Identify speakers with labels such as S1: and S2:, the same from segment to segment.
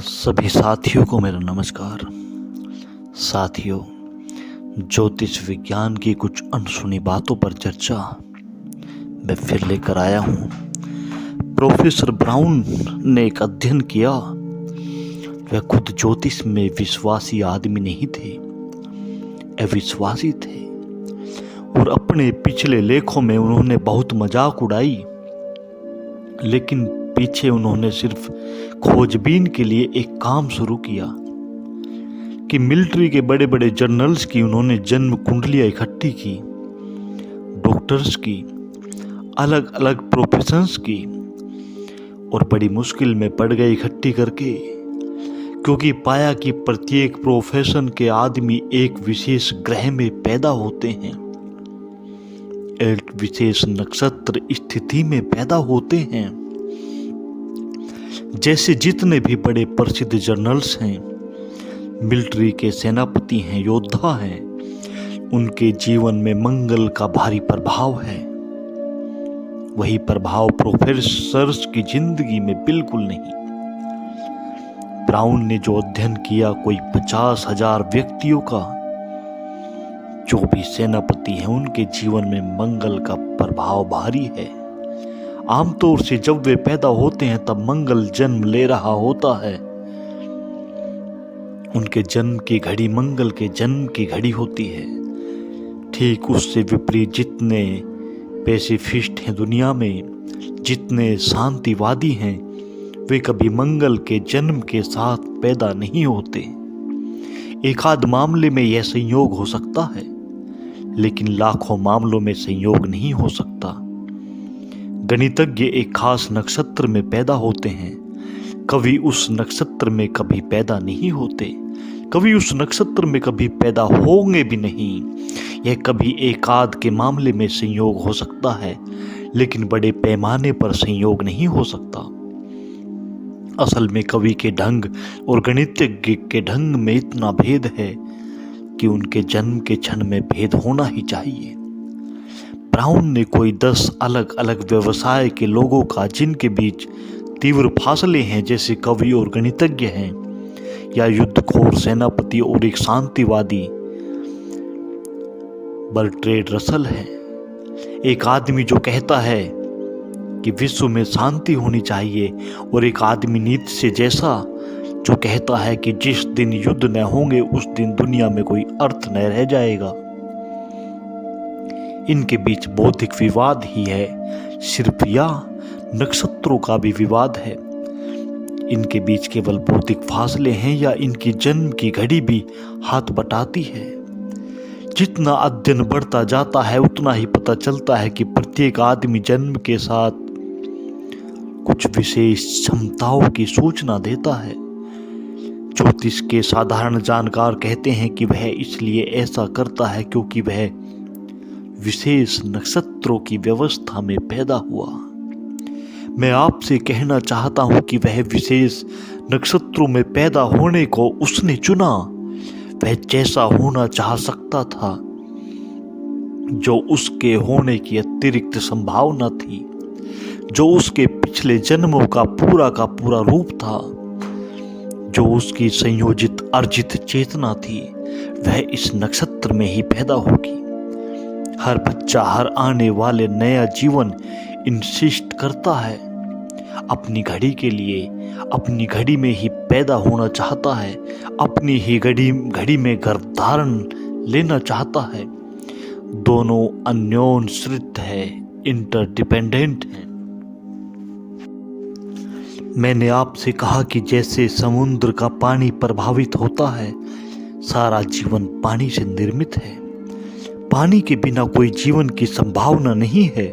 S1: सभी साथियों को मेरा नमस्कार। साथियों, ज्योतिष विज्ञान की कुछ अनसुनी बातों पर चर्चा मैं फिर लेकर आया हूँ। प्रोफेसर ब्राउन ने एक अध्ययन किया। वह खुद ज्योतिष में विश्वासी आदमी नहीं थे, अविश्वासी थे, और अपने पिछले लेखों में उन्होंने बहुत मजाक उड़ाई, लेकिन पीछे उन्होंने सिर्फ खोजबीन के लिए एक काम शुरू किया कि मिलिट्री के बड़े बड़े जनरल्स की उन्होंने जन्म कुंडलियां इकट्ठी की, डॉक्टर्स की, अलग अलग प्रोफेशंस की, और बड़ी मुश्किल में पड़ गए इकट्ठी करके, क्योंकि पाया कि प्रत्येक प्रोफेशन के आदमी एक विशेष ग्रह में पैदा होते हैं, एक विशेष नक्षत्र स्थिति में पैदा होते हैं। जैसे जितने भी बड़े प्रसिद्ध जनरल्स हैं, मिलिट्री के सेनापति हैं, योद्धा हैं, उनके जीवन में मंगल का भारी प्रभाव है। वही प्रभाव प्रोफेसर्स की जिंदगी में बिल्कुल नहीं। ब्राउन ने जो अध्ययन किया, कोई 50,000 व्यक्तियों का, जो भी सेनापति हैं, उनके जीवन में मंगल का प्रभाव भारी है। आमतौर से जब वे पैदा होते हैं तब मंगल जन्म ले रहा होता है। उनके जन्म की घड़ी मंगल के जन्म की घड़ी होती है। ठीक उससे विपरीत जितने पैसिफिस्ट हैं दुनिया में, जितने शांतिवादी हैं, वे कभी मंगल के जन्म के साथ पैदा नहीं होते। एक आध मामले में यह संयोग हो सकता है, लेकिन लाखों मामलों में संयोग नहीं हो सकता। गणितज्ञ एक खास नक्षत्र में पैदा होते हैं, कवि उस नक्षत्र में कभी पैदा नहीं होते, कवि उस नक्षत्र में कभी पैदा होंगे भी नहीं। यह कभी एक आध के मामले में संयोग हो सकता है, लेकिन बड़े पैमाने पर संयोग नहीं हो सकता। असल में कवि के ढंग और गणितज्ञ के ढंग में इतना भेद है कि उनके जन्म के क्षण में भेद होना ही चाहिए। ब्राउन ने कोई 10 अलग अलग व्यवसाय के लोगों का, जिनके बीच तीव्र फासले हैं, जैसे कवि और गणितज्ञ हैं, या युद्धखोर सेनापति और एक शांतिवादी बर्ट्रेड रसल है। एक आदमी जो कहता है कि विश्व में शांति होनी चाहिए, और एक आदमी नीत्शे जैसा जो कहता है कि जिस दिन युद्ध न होंगे उस दिन दुनिया में कोई अर्थ न रह जाएगा। इनके बीच बौद्धिक विवाद ही है सिर्फ, या नक्षत्रों का भी विवाद है। इनके बीच केवल बौद्धिक फासले हैं, या इनकी जन्म की घड़ी भी हाथ बटाती है। जितना अध्ययन बढ़ता जाता है उतना ही पता चलता है कि प्रत्येक आदमी जन्म के साथ कुछ विशेष क्षमताओं की सूचना देता है। ज्योतिष के साधारण जानकार कहते हैं कि वह इसलिए ऐसा करता है क्योंकि वह विशेष नक्षत्रों की व्यवस्था में पैदा हुआ। मैं आपसे कहना चाहता हूं कि वह विशेष नक्षत्रों में पैदा होने को उसने चुना। वह जैसा होना चाह सकता था, जो उसके होने की अतिरिक्त संभावना थी, जो उसके पिछले जन्मों का पूरा रूप था, जो उसकी संयोजित अर्जित चेतना थी, वह इस नक्षत्र में ही पैदा होगी। हर बच्चा हर आने वाले नया जीवन इंसिस्ट करता है, अपनी घड़ी के लिए अपनी घड़ी में ही पैदा होना चाहता है, अपनी ही घड़ी में गर्भाधारण लेना चाहता है। दोनों अन्योन्यश्रित है, इंटरडिपेंडेंट है। मैंने आपसे कहा कि जैसे समुद्र का पानी प्रभावित होता है, सारा जीवन पानी से निर्मित है। पानी के बिना कोई जीवन की संभावना नहीं है।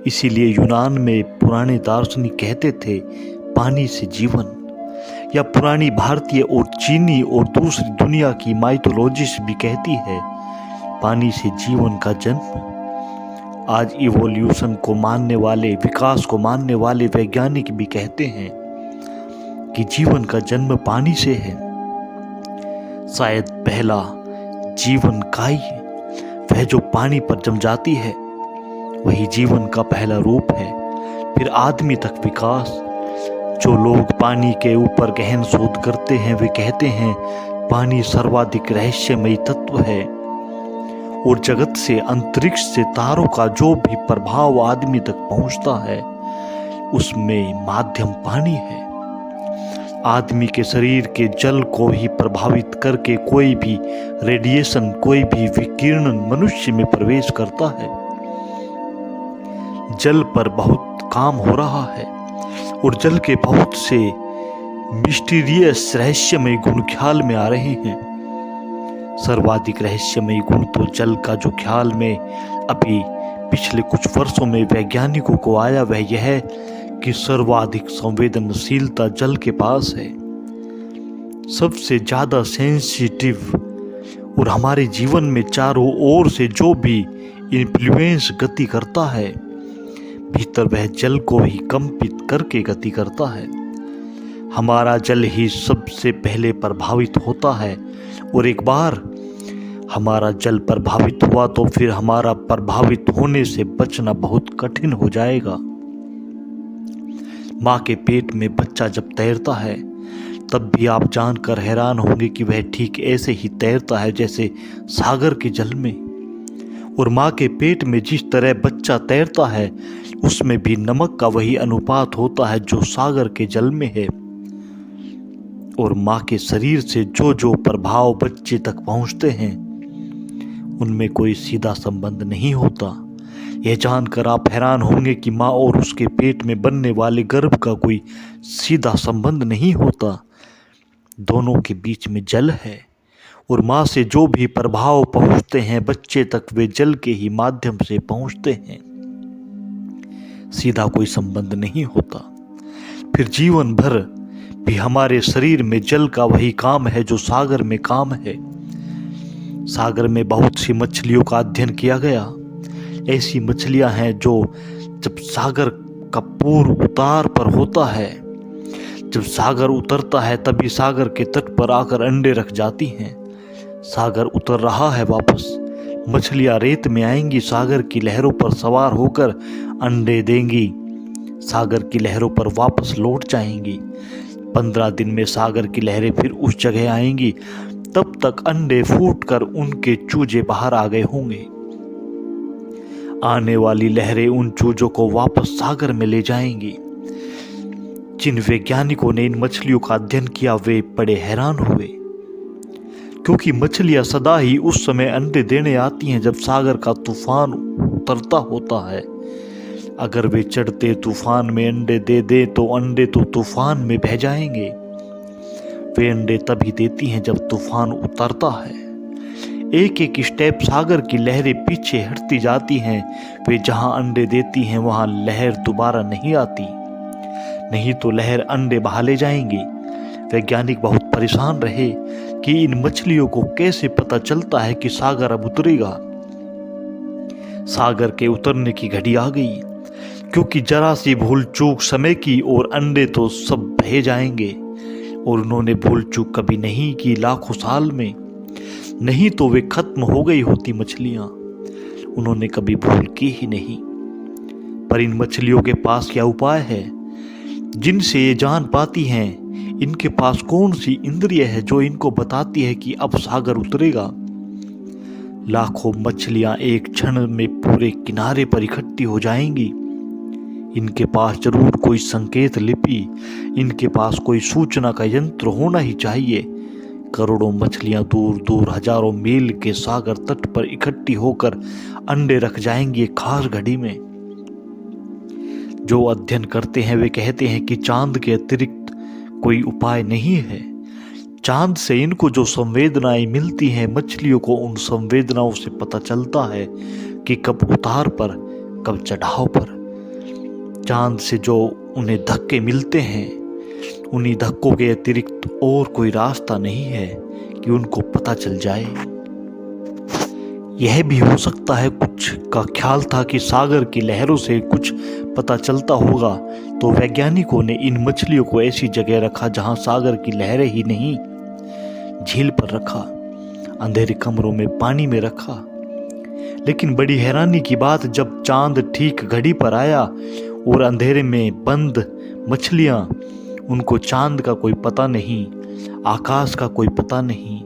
S1: इसीलिए यूनान में पुराने दार्शनिक कहते थे पानी से जीवन, या पुरानी भारतीय और चीनी और दूसरी दुनिया की माइथोलॉजीज भी कहती है पानी से जीवन का जन्म। आज इवोल्यूशन को मानने वाले, विकास को मानने वाले वैज्ञानिक भी कहते हैं कि जीवन का जन्म पानी से है। शायद पहला जीवन काई, वह जो पानी पर जम जाती है, वही जीवन का पहला रूप है। फिर आदमी तक विकास, जो लोग पानी के ऊपर गहन शोध करते हैं वे कहते हैं पानी सर्वाधिक रहस्यमयी तत्व है और जगत से, अंतरिक्ष से, तारों का जो भी प्रभाव आदमी तक पहुंचता है उसमें माध्यम पानी है। आदमी के शरीर के जल को ही प्रभावित करके कोई भी रेडिएशन, कोई भी विकिरण मनुष्य में प्रवेश करता है। जल पर बहुत काम हो रहा है और जल के बहुत से मिस्टीरियस रहस्यमय गुण ख्याल में आ रहे हैं। सर्वाधिक रहस्यमय गुण तो जल का जो ख्याल में अभी पिछले कुछ वर्षों में वैज्ञानिकों को आया वह यह है कि सर्वाधिक संवेदनशीलता जल के पास है, सबसे ज्यादा सेंसिटिव, और हमारे जीवन में चारों ओर से जो भी इन्फ्लुएंस गति करता है भीतर वह जल को ही कंपित करके गति करता है। हमारा जल ही सबसे पहले प्रभावित होता है और एक बार हमारा जल प्रभावित हुआ तो फिर हमारा प्रभावित होने से बचना बहुत कठिन हो जाएगा। माँ के पेट में बच्चा जब तैरता है तब भी आप जानकर हैरान होंगे कि वह ठीक ऐसे ही तैरता है जैसे सागर के जल में, और माँ के पेट में जिस तरह बच्चा तैरता है उसमें भी नमक का वही अनुपात होता है जो सागर के जल में है। और माँ के शरीर से जो जो प्रभाव बच्चे तक पहुँचते हैं उनमें कोई सीधा संबंध नहीं होता। यह जानकर आप हैरान होंगे कि माँ और उसके पेट में बनने वाले गर्भ का कोई सीधा संबंध नहीं होता। दोनों के बीच में जल है और माँ से जो भी प्रभाव पहुँचते हैं बच्चे तक वे जल के ही माध्यम से पहुँचते हैं, सीधा कोई संबंध नहीं होता। फिर जीवन भर भी हमारे शरीर में जल का वही काम है जो सागर में काम है। सागर में बहुत सी मछलियों का अध्ययन किया गया। ऐसी मछलियां हैं जो जब सागर का पूर्व उतार पर होता है, जब सागर उतरता है तभी सागर के तट पर आकर अंडे रख जाती हैं। सागर उतर रहा है वापस, मछलियां रेत में आएंगी, सागर की लहरों पर सवार होकर अंडे देंगी, सागर की लहरों पर वापस लौट जाएंगी। 15 दिन में सागर की लहरें फिर उस जगह आएंगी, तब तक अंडे फूटकर उनके चूजे बाहर आ गए होंगे। आने वाली लहरें उन चूजों को वापस सागर में ले जाएंगी। जिन वैज्ञानिकों ने इन मछलियों का अध्ययन किया वे बड़े हैरान हुए, क्योंकि मछलियां सदा ही उस समय अंडे देने आती हैं जब सागर का तूफान उतरता होता है। अगर वे चढ़ते तूफान में अंडे दे दे तो अंडे तो तूफान में बह जाएंगे। वे अंडे तभी देती हैं जब तूफान उतरता है। एक एक स्टेप सागर की लहरें पीछे हटती जाती हैं। वे जहां अंडे देती हैं वहां लहर दोबारा नहीं आती, नहीं तो लहर अंडे बहा ले जाएंगी। वैज्ञानिक बहुत परेशान रहे कि इन मछलियों को कैसे पता चलता है कि सागर अब उतरेगा। सागर के उतरने की घड़ी आ गई, क्योंकि जरा सी भूल चूक समय की और अंडे तो सब बह जाएंगे। और उन्होंने भूल चूक कभी नहीं की लाखों साल में, नहीं तो वे खत्म हो गई होती मछलियां। उन्होंने कभी भूल की ही नहीं। पर इन मछलियों के पास क्या उपाय है जिनसे ये जान पाती हैं? इनके पास कौन सी इंद्रिय है जो इनको बताती है कि अब सागर उतरेगा? लाखों मछलियां एक क्षण में पूरे किनारे पर इकट्ठी हो जाएंगी। इनके पास जरूर कोई संकेत लिपि, इनके पास कोई सूचना का यंत्र होना ही चाहिए। करोड़ों मछलियां दूर दूर हजारों मील के सागर तट पर इकट्ठी होकर अंडे रख जाएंगी एक खास घड़ी में। जो अध्ययन करते हैं वे कहते हैं कि चांद के अतिरिक्त कोई उपाय नहीं है। चांद से इनको जो संवेदनाएं मिलती हैं, मछलियों को उन संवेदनाओं से पता चलता है कि कब उतार पर, कब चढ़ाव पर। चांद से जो उन्हें धक्के मिलते हैं, उन्हीं धक्कों के अतिरिक्त और कोई रास्ता नहीं है कि उनको पता चल जाए। यह भी हो सकता है कुछ का ख्याल था कि सागर की लहरों से कुछ पता चलता होगा, तो वैज्ञानिकों ने इन मछलियों को ऐसी जगह रखा जहां सागर की लहरें ही नहीं, झील पर रखा, अंधेरे कमरों में पानी में रखा। लेकिन बड़ी हैरानी की बात, जब चांद ठीक घड़ी पर आया और अंधेरे में बंद मछलियां उनको चांद का कोई पता नहीं, आकाश का कोई पता नहीं।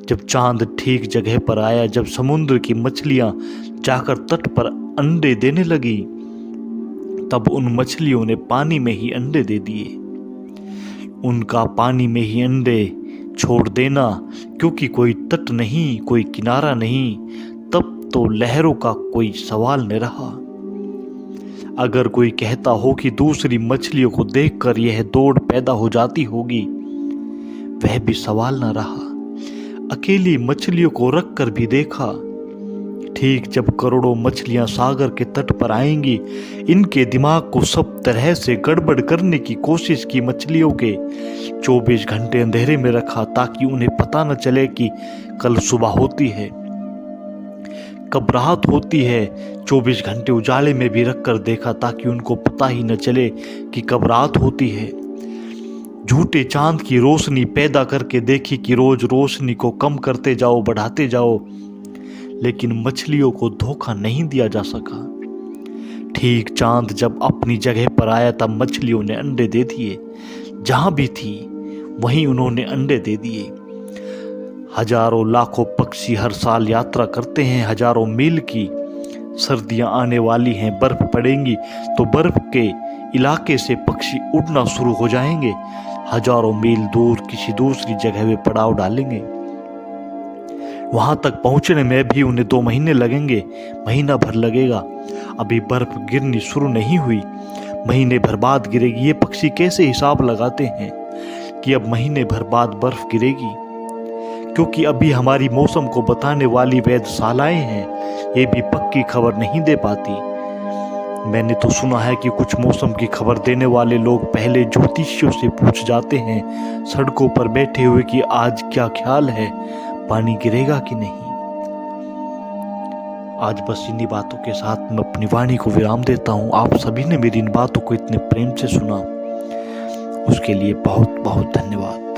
S1: जब चांद ठीक जगह पर आया, जब समुद्र की मछलियां जाकर तट पर अंडे देने लगी, तब उन मछलियों ने पानी में ही अंडे दे दिए। उनका पानी में ही अंडे छोड़ देना, क्योंकि कोई तट नहीं, कोई किनारा नहीं, तब तो लहरों का कोई सवाल न रहा। अगर कोई कहता हो कि दूसरी मछलियों को देखकर यह दौड़ पैदा हो जाती होगी, वह भी सवाल न रहा। अकेली मछलियों को रख कर भी देखा। ठीक जब करोड़ों मछलियां सागर के तट पर आएंगी, इनके दिमाग को सब तरह से गड़बड़ करने की कोशिश की। मछलियों के 24 घंटे अंधेरे में रखा ताकि उन्हें पता न चले कि कल सुबह होती है, कब रात होती है। 24 घंटे उजाले में भी रख कर देखा ताकि उनको पता ही न चले कि कब रात होती है। झूठे चांद की रोशनी पैदा करके देखी कि रोज रोशनी को कम करते जाओ, बढ़ाते जाओ, लेकिन मछलियों को धोखा नहीं दिया जा सका। ठीक चांद जब अपनी जगह पर आया, तब मछलियों ने अंडे दे दिए। जहां भी थी वहीं उन्होंने अंडे दे दिए। हजारों लाखों पक्षी हर साल यात्रा करते हैं हजारों मील की। सर्दियां आने वाली हैं, बर्फ पड़ेंगी तो बर्फ के इलाके से पक्षी उड़ना शुरू हो जाएंगे। हजारों मील दूर किसी दूसरी जगह में पड़ाव डालेंगे। वहां तक पहुंचने में भी उन्हें 2 महीने लगेंगे, महीना भर लगेगा। अभी बर्फ गिरनी शुरू नहीं हुई, महीने भर बाद गिरेगी। ये पक्षी कैसे हिसाब लगाते हैं कि अब महीने भर बाद बर्फ गिरेगी? क्योंकि अभी हमारी मौसम को बताने वाली वेधशालाएं हैं, ये भी पक्की खबर नहीं दे पाती। मैंने तो सुना है कि कुछ मौसम की खबर देने वाले लोग पहले ज्योतिषियों से पूछ जाते हैं सड़कों पर बैठे हुए कि आज क्या ख्याल है, पानी गिरेगा कि नहीं। आज बस इन्हीं बातों के साथ मैं अपनी वाणी को विराम देता हूँ। आप सभी ने मेरी इन बातों को इतने प्रेम से सुना, उसके लिए बहुत बहुत धन्यवाद।